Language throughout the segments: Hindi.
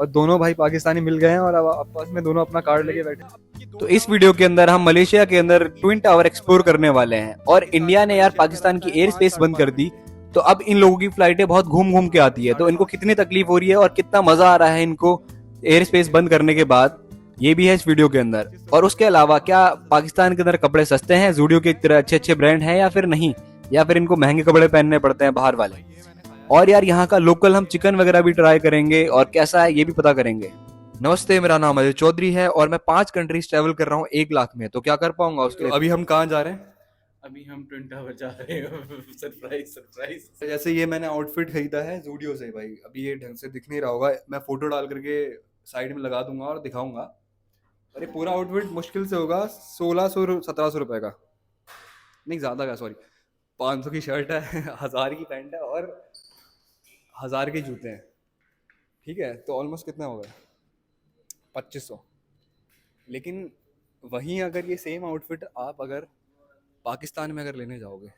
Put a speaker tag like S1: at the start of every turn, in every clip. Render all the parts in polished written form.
S1: और दोनों भाई पाकिस्तानी मिल गए हैं और अब आपस में दोनों अपना कार्ड लेके बैठे। तो इस वीडियो के अंदर हम मलेशिया के अंदर ट्विन टावर एक्सप्लोर करने वाले हैं और इंडिया ने यार पाकिस्तान की एयर स्पेस बंद कर दी। तो अब इन लोगों की फ्लाइटें बहुत घूम घूम के आती है, तो इनको कितनी तकलीफ हो रही है और कितना मजा आ रहा है इनको एयर स्पेस बंद करने के बाद, ये भी है इस वीडियो के अंदर। और उसके अलावा क्या पाकिस्तान के अंदर कपड़े सस्ते हैं, जूडियो के तरह अच्छे अच्छे ब्रांड हैं या फिर नहीं, या फिर इनको महंगे कपड़े पहनने पड़ते हैं बाहर वाले। और यार यहाँ का लोकल हम चिकन वगैरह भी ट्राई करेंगे और कैसा है ये भी पता करेंगे। नमस्ते, मेरा नाम अजय चौधरी है और मैं 5 कंट्रीज ट्रेवल कर रहा हूँ 1 लाख में, तो क्या कर पाऊंगा उसके लिए। अभी हम कहाँ जा रहे हैं?
S2: अभी हम ट्विन टावर जा रहे हैं। Surprise surprise.
S1: जैसे ये मैंने आउटफिट खरीदा है जूडियो से भाई, अभी ये ढंग से दिख नहीं रहा होगा, मैं फोटो डाल करके साइड में लगा दूंगा और दिखाऊंगा। अरे पूरा आउटफिट मुश्किल से होगा 1600-1700 रुपए का, नहीं ज़्यादा का, सॉरी। 500 की शर्ट है, 1000 की पैंट है और 1000 के जूते हैं। ठीक है, तो ऑलमोस्ट कितना होगा? 2500। लेकिन वहीं अगर ये सेम आउटफिट आप अगर पाकिस्तान में अगर लेने जाओगे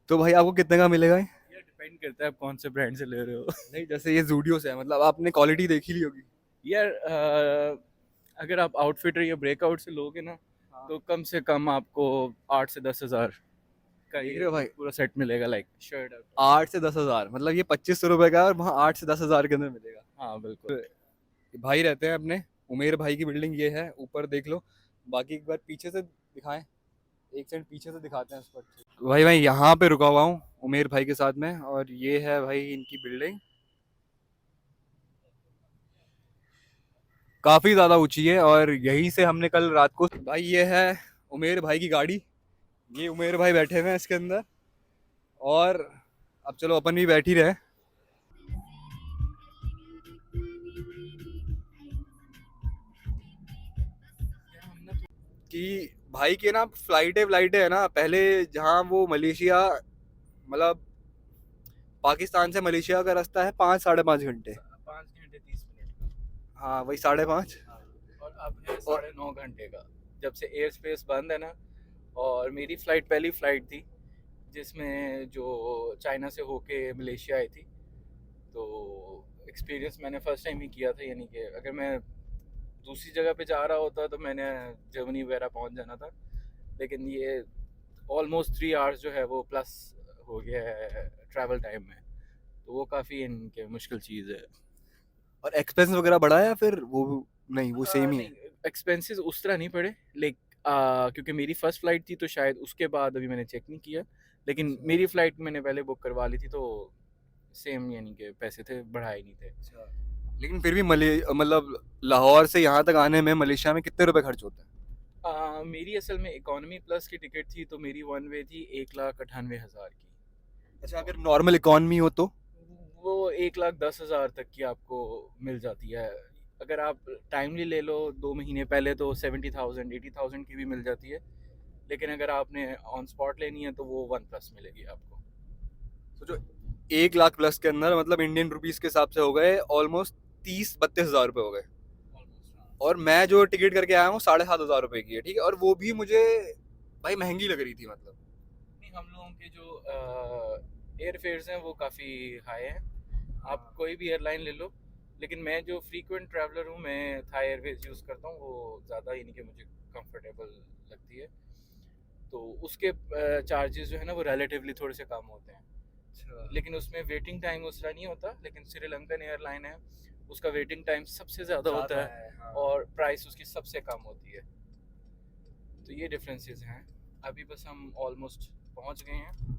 S1: तो भाई आपको कितने का मिलेगा ये?
S2: ये डिपेंड करता है आप कौन से ब्रांड से ले रहे हो।
S1: नहीं, जैसे ये जूडियो से है, मतलब आपने क्वालिटी देखी ली होगी।
S2: यार अगर आप आउटफिटर या ब्रेकआउट से लोगे ना, तो कम से कम आपको 8 से 10 हज़ार का
S1: देख
S2: ये
S1: रहे हो भाई,
S2: पूरा सेट मिलेगा, लाइक शर्ट।
S1: 8 से 10 हज़ार, मतलब ये 2500 रुपए का है और वहाँ 8 से 10 हज़ार के अंदर मिलेगा।
S2: हाँ बिल्कुल।
S1: तो भाई रहते हैं अपने उमेर भाई की बिल्डिंग, ये है ऊपर देख लो। बाकी एक बार पीछे से दिखाएं, एक सेकंड पीछे से दिखाते हैं उस पर। तो भाई मैं यहाँ पे रुका हुआ हूँ उमेर भाई के साथ में, और ये है भाई इनकी बिल्डिंग, काफ़ी ज़्यादा ऊंची है और यहीं से हमने कल रात को, भाई ये है उमेर भाई की गाड़ी, ये उमेर भाई बैठे हुए हैं इसके अंदर। और अब चलो अपन भी बैठ ही रहे। कि भाई के ना फ्लाइटें है ना, पहले जहाँ वो मलेशिया, मतलब पाकिस्तान से मलेशिया का रास्ता है 5-5.5 घंटे।
S2: 5 घंटे 30 मिनट
S1: हाँ वही 5.5।
S2: का। हाँ, और अब है
S1: और
S2: 9.5 घंटे का, जब से एयर स्पेस बंद है ना। और मेरी फ़्लाइट पहली फ़्लाइट थी जिसमें जो चाइना से होके मलेशिया आई थी। तो एक्सपीरियंस मैंने फ़र्स्ट टाइम ही किया था, यानी कि अगर मैं दूसरी जगह पे जा रहा होता तो मैंने जर्मनी वगैरह पहुंच जाना था। लेकिन ये ऑलमोस्ट 3 आवर्स जो है वो प्लस हो गया है ट्रैवल टाइम में, तो वो काफ़ी इनके मुश्किल चीज़ है।
S1: और एक्सपेंस वगैरह बढ़ा है या फिर वो नहीं, वो सेम ही है?
S2: नहीं, एक्सपेंसेस उस तरह नहीं पड़े, लेकिन क्योंकि मेरी फ़र्स्ट फ़्लाइट थी तो शायद उसके बाद अभी मैंने चेक नहीं किया। लेकिन मेरी फ़्लाइट मैंने पहले बुक करवा ली थी, तो सेम यानी कि पैसे थे, बढ़ाए नहीं थे।
S1: अच्छा, लेकिन फिर भी मतलब लाहौर से यहाँ तक आने में मलेशिया में कितने रुपए खर्च होते हैं?
S2: मेरी असल में इकोनॉमी प्लस की टिकट थी, तो मेरी वन वे थी 1,98,000 की।
S1: अच्छा, अगर नॉर्मल इकॉनमी हो तो?
S2: वो 1,10,000 तक की आपको मिल जाती है। अगर आप टाइमली ले लो 2 महीने पहले, तो 70,000 80,000 की भी मिल जाती है। लेकिन अगर आपने ऑन स्पॉट लेनी है तो वो 1+ मिलेगी आपको।
S1: तो जो 1 लाख प्लस के अंदर, मतलब इंडियन रुपीस के हिसाब से हो गए ऑलमोस्ट 30-32 हज़ार रुपए हो गए।
S2: ऑलमोस्ट हाँ।
S1: और मैं जो टिकट करके आया हूँ 7,500 रुपए की है, ठीक है, और वो भी मुझे भाई महंगी लग रही थी, मतलब।
S2: नहीं, हम लोगों के जो एयर फेयर्स हैं वो काफ़ी हाई हैं। आप कोई भी एयरलाइन ले लो, लेकिन मैं जो फ्रीक्वेंट ट्रैवलर हूँ, मैं थाई एयरवेज यूज़ करता हूँ, वो ज़्यादा यानी कि मुझे कंफर्टेबल लगती है। तो उसके चार्जेस जो है ना वो रिलेटिवली थोड़े से कम होते हैं।
S1: अच्छा,
S2: लेकिन उसमें वेटिंग टाइम उस तरह नहीं होता। लेकिन श्रीलंकन एयरलाइन है, उसका वेटिंग टाइम सबसे ज़्यादा होता
S1: ज़्यादा
S2: है
S1: है, हाँ।
S2: और प्राइस उसकी सबसे कम होती है। तो ये डिफरेंसेस हैं। अभी बस हम ऑलमोस्ट पहुंच गए हैं।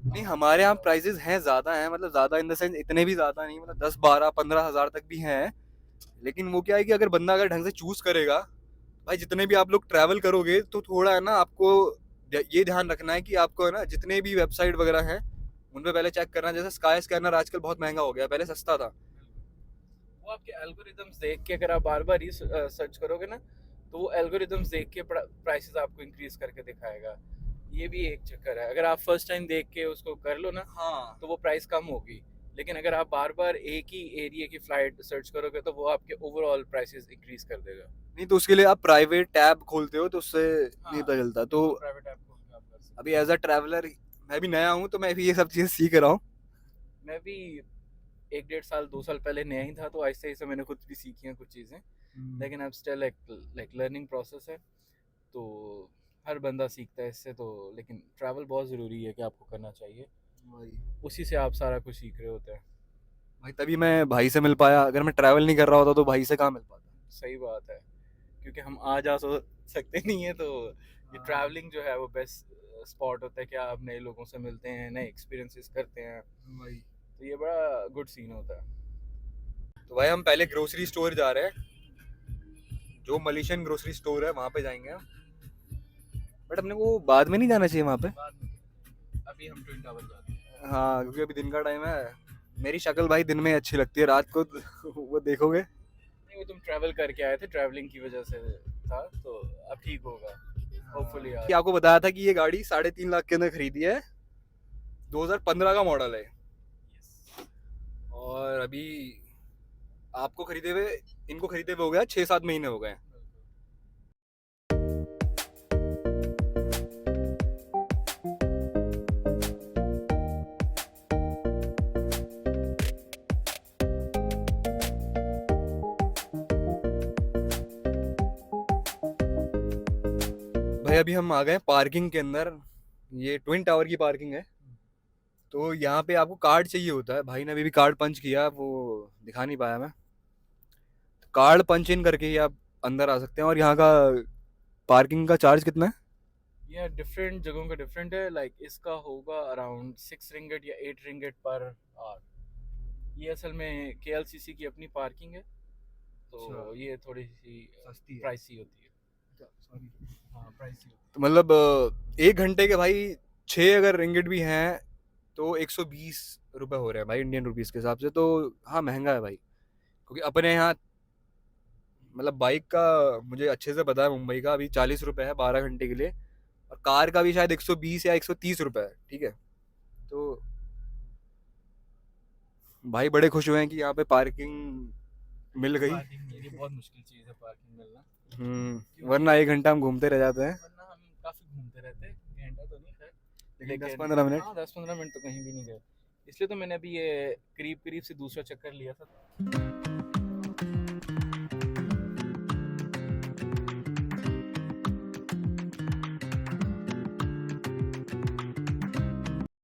S1: नहीं, हमारे यहाँ प्राइजेस हैं, ज़्यादा हैं, मतलब ज़्यादा इन द सेंस इतने भी ज़्यादा नहीं, मतलब 10-12-15 हज़ार तक भी हैं। लेकिन वो क्या है कि अगर बंदा अगर ढंग से चूज करेगा, भाई जितने भी आप लोग ट्रैवल करोगे तो थोड़ा है ना आपको ये ध्यान रखना है कि आपको है ना जितने भी वेबसाइट वगैरह हैं उन पे पहले चेक करना। जैसे स्काई स्कैनर आजकल बहुत महंगा हो गया, पहले सस्ता था।
S2: वो आपके एल्गोरिदम्स देख के, अगर आप बार बार ही सर्च करोगे ना, तो वो एल्गोरिदम्स देख के प्राइसेस आपको इंक्रीज करके दिखाएगा। ये भी एक चक्कर है। अगर आप फर्स्ट टाइम देख के उसको कर लो ना,
S1: हाँ,
S2: तो वो प्राइस कम होगी। लेकिन अगर आप बार बार एक ही एरिया की फ्लाइट सर्च करोगे, तो वो आपके ओवरऑल प्राइसेस इंक्रीज कर देगा।
S1: नहीं तो उसके लिए आप प्राइवेट टैब खोलते हो तो उससे नहीं
S2: हाँ,
S1: पता चलता। तो
S2: बिल्कुल प्राइवेट ऐप खोल के आप कर सकते
S1: अभी एज अ ट्रैवलर मैं भी नया हूँ, तो मैं भी ये सब चीज़ें सीख रहा हूँ।
S2: हो। मैं भी 1 डेढ़ साल 2 साल पहले नया ही था, तो आहिस्ता आहिस्ता मैंने खुद भी सीखी हैं कुछ चीज़ें, लेकिन अब स्टिल लाइक लर्निंग प्रोसेस है। तो हर बंदा सीखता है इससे, तो लेकिन ट्रैवल बहुत ज़रूरी है कि आपको करना चाहिए,
S1: भाई
S2: उसी से आप सारा कुछ सीख रहे होते हैं।
S1: भाई तभी मैं भाई से मिल पाया, अगर मैं ट्रैवल नहीं कर रहा होता तो भाई से कहाँ मिल पाता।
S2: सही बात है, क्योंकि हम आ जा सो सकते नहीं है, तो ये
S1: हाँ
S2: ट्रैवलिंग जो है वो बेस्ट स्पॉट होता है कि आप नए लोगों से मिलते हैं, नए एक्सपीरियंसेस करते हैं,
S1: भाई।
S2: तो ये बड़ा गुड सीन होता है।
S1: तो भाई हम पहले ग्रोसरी स्टोर जा रहे हैं, जो मलेशियन ग्रोसरी स्टोर है वहाँ पे जाएंगे हम। बट अपने को बाद में नहीं जाना चाहिए वहाँ पे।
S2: बाद में अभी हम ट्विन टावर जाते हैं।
S1: हाँ क्योंकि अभी दिन का टाइम है। मेरी शक्ल भाई दिन में अच्छी लगती है, रात को वो देखोगे।
S2: नहीं, वो तुम ट्रैवल करके आए थे, ट्रैवलिंग की वजह से था, तो अब ठीक होगा होपफुली
S1: कि
S2: यार।
S1: आपको बताया था कि ये गाड़ी 3.5 लाख के अंदर खरीदी है, 2015 का मॉडल है। और अभी आपको खरीदे हुए, इनको खरीदे हुए हो गया 6-7 महीने हो गए। भाई अभी हम आ गए पार्किंग के अंदर, ये ट्विन टावर की पार्किंग है। तो यहाँ पे आपको कार्ड चाहिए होता है, भाई ने अभी भी कार्ड पंच किया, वो दिखा नहीं पाया मैं। तो कार्ड पंच इन करके ही आप अंदर आ सकते हैं। और यहाँ का पार्किंग का चार्ज कितना है?
S2: ये डिफरेंट जगहों का डिफरेंट है, लाइक इसका होगा अराउंड 6 रिंगेट या 8 रिंगेट पर आवर। ये असल में KLCC की अपनी पार्किंग है, तो
S1: अच्छा।
S2: ये थोड़ी सी
S1: सस्ती है।
S2: प्राइसी होती है। हाँ, प्राइसी होती
S1: तो मतलब 1 घंटे के भाई 6 अगर रिंगिट भी हैं तो 120 रुपए हो रहे हैं भाई इंडियन रुपीस के हिसाब से। तो हाँ महंगा है भाई, क्योंकि अपने यहाँ मतलब बाइक का मुझे अच्छे से पता है, मुंबई का अभी 40 रुपए है 12 घंटे के लिए, और कार का भी शायद 120 या 130 रुपए है। ठीक है, तो भाई बड़े खुश हुए हैं कि यहाँ पे पार्किंग मिल
S2: है।
S1: गई।
S2: पार्किंग मिली, बहुत मुश्किल चीज़ है पार्किंग मिलना,
S1: वरना 1 घंटा हम घूमते रह जाते हैं।
S2: वरना हम काफ़ी घूमते रहते हैं, घंटा तो नहीं खैर,
S1: लेकिन
S2: लेकिन
S1: 10-15 मिनट।
S2: हाँ 10-15 मिनट तो कहीं भी नहीं गए, इसलिए तो मैंने अभी ये करीब करीब से दूसरा चक्कर लिया था।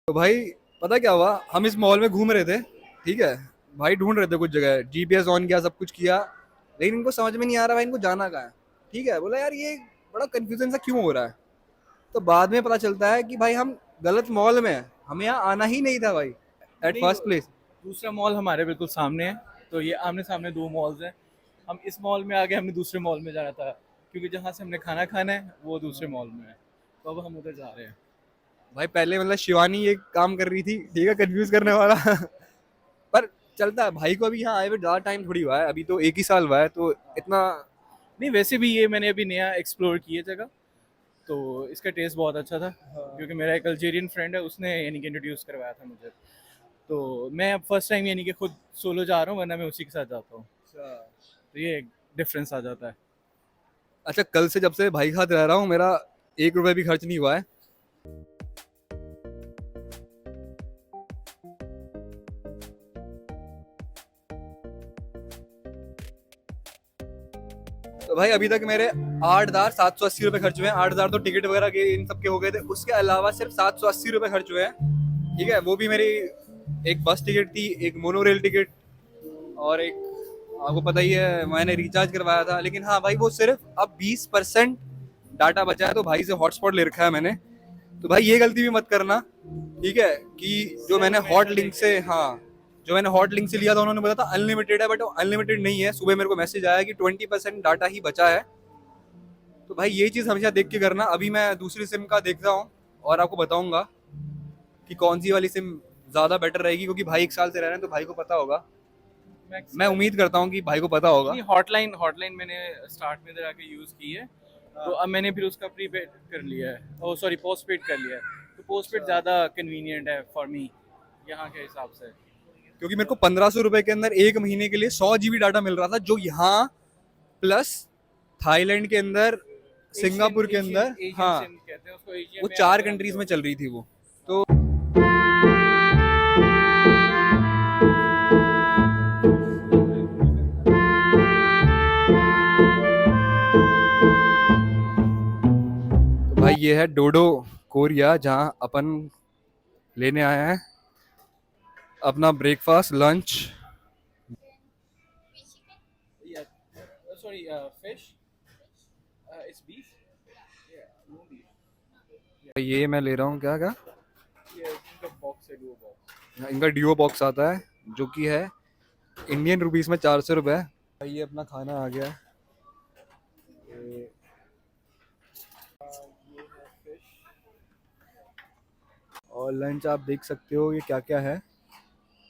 S1: तो भाई पता क्या हुआ, हम इस मॉल में घूम रहे थे, ठीक है भाई, ढूंढ रहे थे कुछ जगह, जीपीएस ऑन किया, सब कुछ किया, लेकिन इनको समझ में नहीं आ रहा भाई इनको जाना कहाँ है। ठीक है, बोला यार ये बड़ा कंफ्यूजन सा क्यों हो रहा है। तो बाद में पता चलता है कि भाई हम गलत मॉल में हैं, हमें यहाँ आना ही नहीं था भाई एट
S2: नहीं,
S1: फर्स्ट प्लेस।
S2: दूसरा मॉल हमारे बिल्कुल सामने है, तो ये आमने सामने दो मॉल्स हैं। हम इस मॉल में आ गए, हमने दूसरे मॉल में जाना था, क्योंकि जहाँ से हमने खाना खाना है वो दूसरे मॉल में है, तो अब हम उधर जा रहे हैं।
S1: भाई पहले मतलब शिवानी ये काम कर रही थी, ठीक है, कंफ्यूज करने वाला पर चलता है भाई को। अभी यहाँ आए हुए ज़्यादा टाइम थोड़ी हुआ है, अभी तो 1 ही साल हुआ है, तो इतना
S2: नहीं, वैसे भी ये मैंने अभी नया एक्सप्लोर की है जगह, तो इसका टेस्ट बहुत अच्छा था, क्योंकि मेरा एक अल्जीरियन फ्रेंड है, उसने यानी कि इंट्रोड्यूस करवाया था मुझे, तो मैं अब फर्स्ट टाइम यानी कि खुद सोलो जा रहा हूँ, वरना मैं उसी के साथ जाता हूँ, तो ये एक डिफरेंस आ जाता है।
S1: अच्छा। कल से जब से भाई के साथ रह रहा हूँ, मेरा 1 रुपए भी खर्च नहीं हुआ है। तो भाई अभी तक मेरे 8,780 रुपए खर्च हुए हैं। 8,000 तो टिकट वगैरह के इन सब के हो गए थे, उसके अलावा सिर्फ 780 रुपए खर्च हुए हैं। ठीक है, वो भी मेरी एक बस टिकट थी, एक मोनो रेल टिकट, और एक आपको पता ही है मैंने रिचार्ज करवाया था। लेकिन हाँ भाई वो सिर्फ अब 20% डाटा बचा है, तो भाई से हॉटस्पॉट ले रखा है मैंने। तो भाई ये गलती भी मत करना, ठीक है, कि जो मैंने हॉट लिंक से, हाँ जो मैंने हॉट लिंक से लिया था उन्होंने बोला था अनलिमिटेड है, बट वो अनलिमिटेड नहीं है। सुबह मेरे को मैसेज आया कि 20% डाटा ही बचा है। तो भाई ये चीज़ हमेशा देख के करना। अभी मैं दूसरी सिम का देखता हूँ और आपको बताऊंगा कि कौन सी वाली सिम ज़्यादा बेटर रहेगी, क्योंकि भाई 1 साल से रह रहे हैं तो भाई को पता होगा। मैं उम्मीद करता हूँ कि भाई को पता होगा।
S2: नहीं, हॉटलाइन हॉटलाइन मैंने स्टार्ट में इधर आके यूज़ की है, तो अब मैंने फिर उसका प्रीपेड कर लिया है, ओ सॉरी पोस्टपेड कर लिया है, तो पोस्टपेड ज़्यादा कन्वीनियंट है फॉर मी यहाँ के हिसाब से।
S1: क्योंकि मेरे को 1,500 रुपए के अंदर 1 महीने के लिए 100 GB डाटा मिल रहा था, जो यहाँ प्लस थाईलैंड के अंदर, सिंगापुर के अंदर, हाँ
S2: कहते हैं उसको, एशियन
S1: वो
S2: में
S1: 4
S2: आप
S1: कंट्रीज
S2: जानते
S1: में
S2: हो।
S1: चल रही थी वो। तो भाई ये है डोडो कोरिया, जहाँ अपन लेने आए हैं अपना breakfast lunch.
S2: Yeah. Sorry, fish. It's beef. Yeah, no beef.
S1: ये मैं ले रहा हूँ क्या क्या,
S2: Yeah, इनका बॉक्स है, डुओ बॉक्स।
S1: इनका डिओ बॉक्स आता है जो कि है इंडियन रुपीस में 400 रुपये। भाई ये अपना खाना आ गया है। ये
S2: ये है फिश।
S1: और लंच आप देख सकते हो ये क्या क्या है।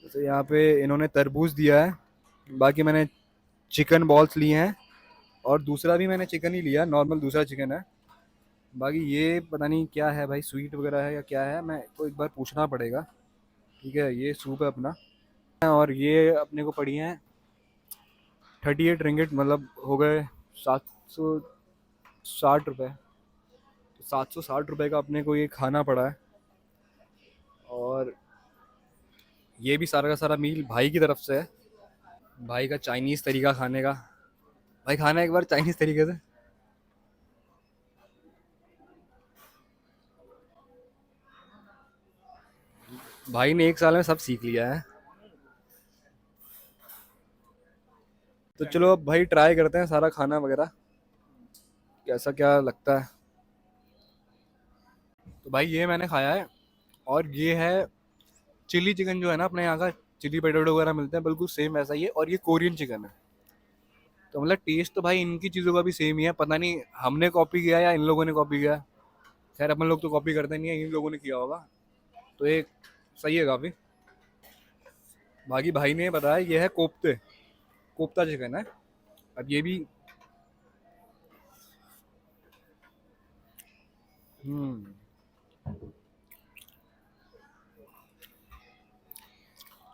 S1: जैसे यहाँ पे इन्होंने तरबूज दिया है, बाकी मैंने चिकन बॉल्स लिए हैं, और दूसरा भी मैंने चिकन ही लिया, नॉर्मल दूसरा चिकन है। बाकी ये पता नहीं क्या है भाई, स्वीट वगैरह है या क्या है, मैं को एक बार पूछना पड़ेगा। ठीक है, ये सूप है अपना, और ये अपने को पड़ी हैं 38 रिंगिट, मतलब हो गए 760 रुपये। तो 760 रुपये का अपने को ये खाना पड़ा है। और ये भी सारा का सारा मील भाई की तरफ से है, भाई का चाइनीज़ तरीका खाने का। भाई खाना एक बार चाइनीज़ तरीके से। भाई ने 1 साल में सब सीख लिया है। तो चलो अब भाई ट्राई करते हैं सारा खाना वगैरह, कैसा क्या लगता है। तो भाई ये मैंने खाया है, और ये है चिली चिकन, जो है ना अपने यहाँ का चिली पटेटो वगैरह मिलते हैं, बिल्कुल सेम वैसा ही है, और ये कोरियन चिकन है। तो मतलब टेस्ट तो भाई इनकी चीज़ों का भी सेम ही है, पता नहीं हमने कॉपी किया या इन लोगों ने कॉपी किया। खैर अपन लोग तो कॉपी करते नहीं है, इन लोगों ने किया होगा। तो ये सही है काफ़ी। बाकी भाई ने बताया ये है कोफ्ते, कोफ्ता चिकन है। अब ये भी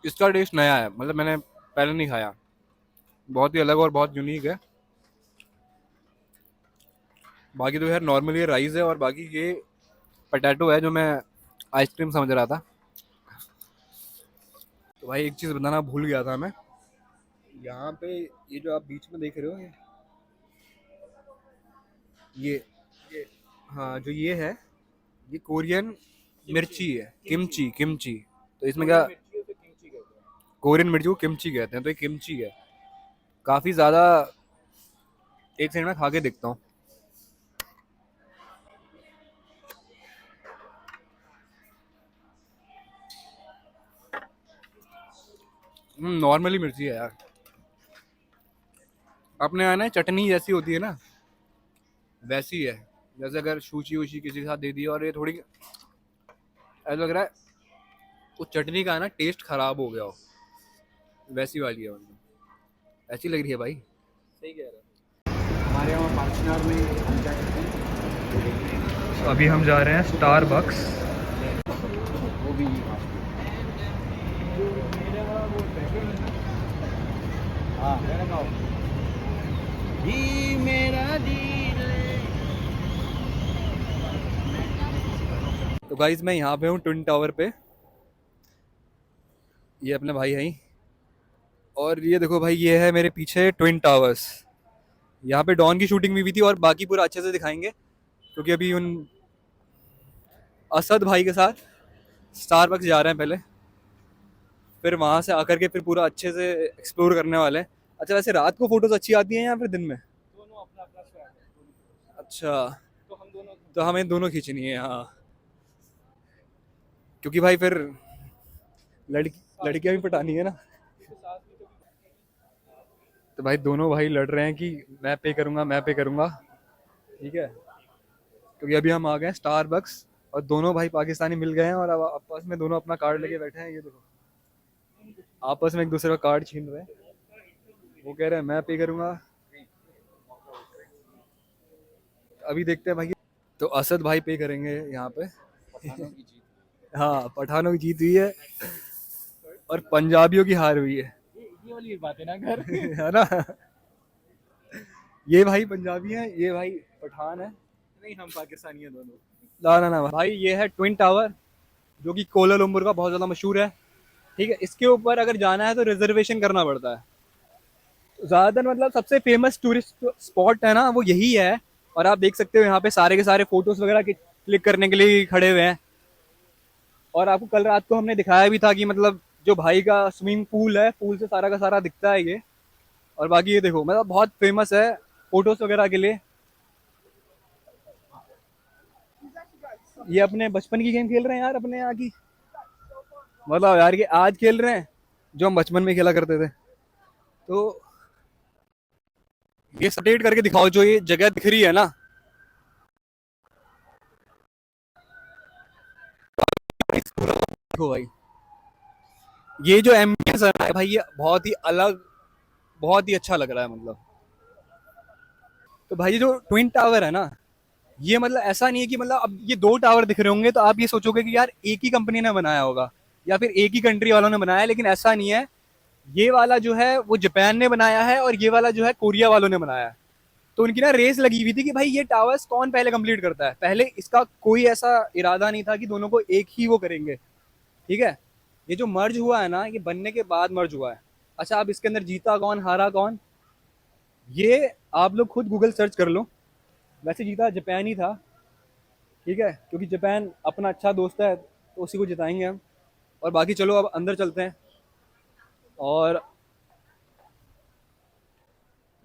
S1: इसका टेस्ट नया है, मतलब मैंने पहले नहीं खाया, बहुत ही अलग और बहुत यूनिक है। बाकी तो यार नॉर्मली ये राइस है, और बाकी ये पटैटो है जो मैं आइसक्रीम समझ रहा था। तो भाई एक चीज़ बताना भूल गया था मैं, यहाँ पे ये जो आप बीच में देख रहे हो ये हाँ जो ये है, ये कोरियन मिर्ची है, किमची किमची। तो इसमें क्या, कोरियन मिर्ची को किमची कहते हैं, तो ये किमची है काफ़ी ज़्यादा। एक सेकंड में खा के देखता हूँ। नॉर्मली मिर्ची है यार, अपने यहाँ ना चटनी जैसी होती है ना, वैसी है। जैसे अगर सूची वूची किसी के साथ दे दी, और ये थोड़ी ऐसा लग रहा है वो चटनी का है ना टेस्ट खराब हो गया हो, वैसी वाली है, मतलब ऐसी लग रही है भाई।
S2: सही कह रहा है। हमारे यहाँ पार्टनर में हम क्या करते हैं,
S1: अभी हम जा रहे हैं स्टारबक्स।
S2: वो भी हाँ मेरा दिल।
S1: तो गाइज मैं यहाँ पे हूँ ट्विन टावर पे, ये अपने भाई हैं। और ये देखो भाई, ये है मेरे पीछे ट्विन टावर्स। यहाँ पे डॉन की शूटिंग भी हुई थी, और बाकी पूरा अच्छे से दिखाएंगे, क्योंकि अभी उन असद भाई के साथ स्टारबक्स जा रहे हैं पहले, फिर वहाँ से आकर के फिर पूरा अच्छे से एक्सप्लोर करने वाले हैं। अच्छा वैसे रात को फोटोज अच्छी आती हैं या फिर दिन में?
S2: दोनों अपना अपना स्वैग है।
S1: अच्छा,
S2: तो हम दोनों
S1: तो हमें दोनों खींचनी है हाँ, क्योंकि भाई फिर लड़कियां भी पटानी है ना। तो भाई दोनों भाई लड़ रहे हैं कि मैं पे करूंगा मैं पे करूंगा, ठीक है। क्योंकि अभी हम आ गए स्टारबक्स, और दोनों भाई पाकिस्तानी मिल गए हैं, और अब आपस में दोनों अपना कार्ड लेके बैठे हैं। ये देखो आपस में एक दूसरे का कार्ड छीन रहे हैं। वो कह रहे हैं मैं पे करूंगा। अभी देखते हैं भाई। तो असद भाई पे करेंगे यहाँ पे।
S2: पठानों की जीत।
S1: हाँ पठानों की जीत हुई है, और पंजाबियों की हार हुई है।
S2: ये वाली बात है ना घर।
S1: है ना, ये भाई पंजाबी है, ये भाई पठान है।
S2: नहीं हम पाकिस्तानी हैं दोनों।
S1: ना भाई, ये है ट्विन टावर, जो कि कोलालंपुर का बहुत ज़्यादा मशहूर है। ठीक है, इसके ऊपर अगर जाना है तो रिजर्वेशन करना पड़ता है। ज़्यादातर मतलब सबसे फेमस टूरिस्ट स्पॉट है ना वो यही है, और आप देख सकते हो यहाँ पे सारे के सारे फोटोज वगैरह क्लिक करने के लिए खड़े हुए हैं। और आपको कल रात को हमने दिखाया भी था कि मतलब जो भाई का स्विमिंग पूल है, पूल से सारा का सारा दिखता है ये। और बाकी ये देखो मतलब बहुत फेमस है फोटोज वगैरह के लिए। ये अपने बचपन की गेम खेल रहे हैं यार अपने यहाँ की, मतलब यार ये आज खेल रहे हैं जो हम बचपन में खेला करते थे। तो ये स्टेट करके दिखाओ जो ये जगह दिख रही है ना, देखो भाई ये जो एम्बियंस है ना भाई, ये बहुत ही अलग, बहुत ही अच्छा लग रहा है मतलब। तो भाई जो ट्विन टावर है ना, ये मतलब ऐसा नहीं है कि मतलब अब ये दो टावर दिख रहे होंगे तो आप ये सोचोगे कि यार एक ही कंपनी ने बनाया होगा या फिर एक ही कंट्री वालों ने बनाया है, लेकिन ऐसा नहीं है। ये वाला जो है वो जापान ने बनाया है और ये वाला जो है कोरिया वालों ने बनाया है। तो उनकी ना रेस लगी हुई थी कि भाई ये टावर्स कौन पहले कंप्लीट करता है। पहले इसका कोई ऐसा इरादा नहीं था कि दोनों को एक ही वो करेंगे, ठीक है। ये जो मर्ज हुआ है ना, ये बनने के बाद मर्ज हुआ है। अच्छा, अब इसके अंदर जीता कौन हारा कौन, ये आप लोग खुद गूगल सर्च कर लो। वैसे जीता जापान ही था, ठीक है, क्योंकि जापान अपना अच्छा दोस्त है तो उसी को जिताएंगे हम। और बाकी चलो अब अंदर चलते हैं। और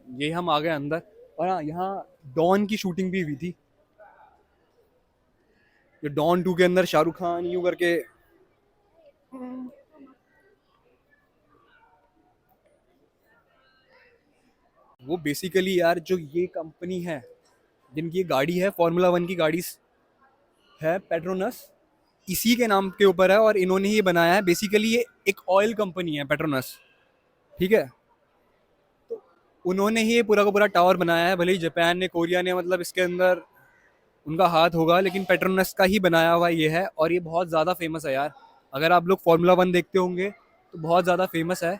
S1: ये हम आ गए अंदर। और हाँ, यहाँ डॉन की शूटिंग भी हुई थी। जो डॉन 2 के अंदर शाहरुख खान यूं करके, वो बेसिकली यार जो ये कंपनी है जिनकी ये गाड़ी है फॉर्मूला 1 की गाड़ी है, पेट्रोनस, इसी के नाम के ऊपर है और इन्होंने ही बनाया है। बेसिकली ये एक ऑयल कंपनी है पेट्रोनस, ठीक है। तो उन्होंने ही ये पूरा का पूरा टावर बनाया है। भले ही जापान ने कोरिया ने मतलब इसके अंदर उनका हाथ होगा, लेकिन पेट्रोनस का ही बनाया हुआ ये है। और ये बहुत ज़्यादा फेमस है यार। अगर आप लोग फार्मूला 1 देखते होंगे तो बहुत ज़्यादा फेमस है,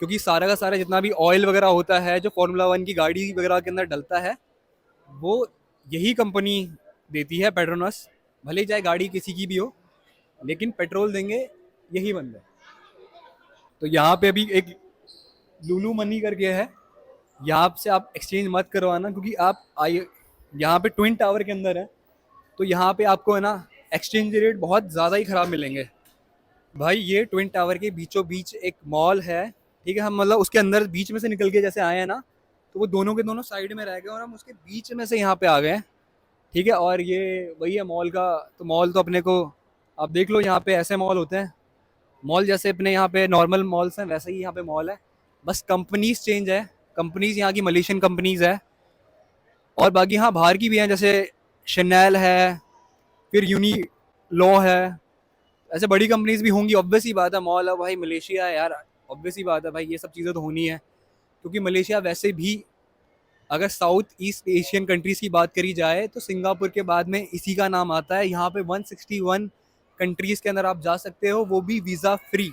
S1: क्योंकि सारा का सारा जितना भी ऑयल वगैरह होता है जो फार्मूला 1 की गाड़ी वगैरह के अंदर डलता है, वो यही कंपनी देती है, पेट्रोनस। भले ही चाहे गाड़ी किसी की भी हो, लेकिन पेट्रोल देंगे यही बंदे। तो यहाँ पे अभी एक लुलू मनी करके है, यहाँ से आप एक्सचेंज मत करवाना, क्योंकि आप आइए यहाँ पे ट्विन टावर के अंदर है, तो यहाँ पे आपको है ना एक्सचेंज रेट बहुत ज़्यादा ही ख़राब मिलेंगे। भाई ये ट्विन टावर के बीचों बीच एक मॉल है, ठीक है। हम मतलब उसके अंदर बीच में से निकल के जैसे आए हैं ना, तो वो दोनों के दोनों साइड में रह गए और हम उसके बीच में से यहाँ पे आ गए हैं, ठीक है। और ये वही है मॉल का। तो मॉल तो अपने को आप देख लो, यहाँ पे ऐसे मॉल होते हैं। मॉल जैसे अपने यहाँ पे नॉर्मल मॉल्स हैं वैसे ही यहाँ पे मॉल है, बस कंपनीज चेंज है। कंपनीज यहाँ की मलेशियन कंपनीज है, और बाकी हाँ बाहर की भी हैं, जैसे शनेल है, फिर यूनी लॉ है। ऐसे बड़ी कंपनीज भी होंगी, ऑब्वियस ही बात है, मॉल है भाई, मलेशिया है यार। ऑब्वियस ही बात है भाई, ये सब चीज़ें तो होनी है, क्योंकि मलेशिया वैसे भी, अगर साउथ ईस्ट एशियन कंट्रीज की बात करी जाए तो सिंगापुर के बाद में इसी का नाम आता है। यहाँ पे 161 कंट्रीज के अंदर आप जा सकते हो, वो भी वीज़ा फ्री।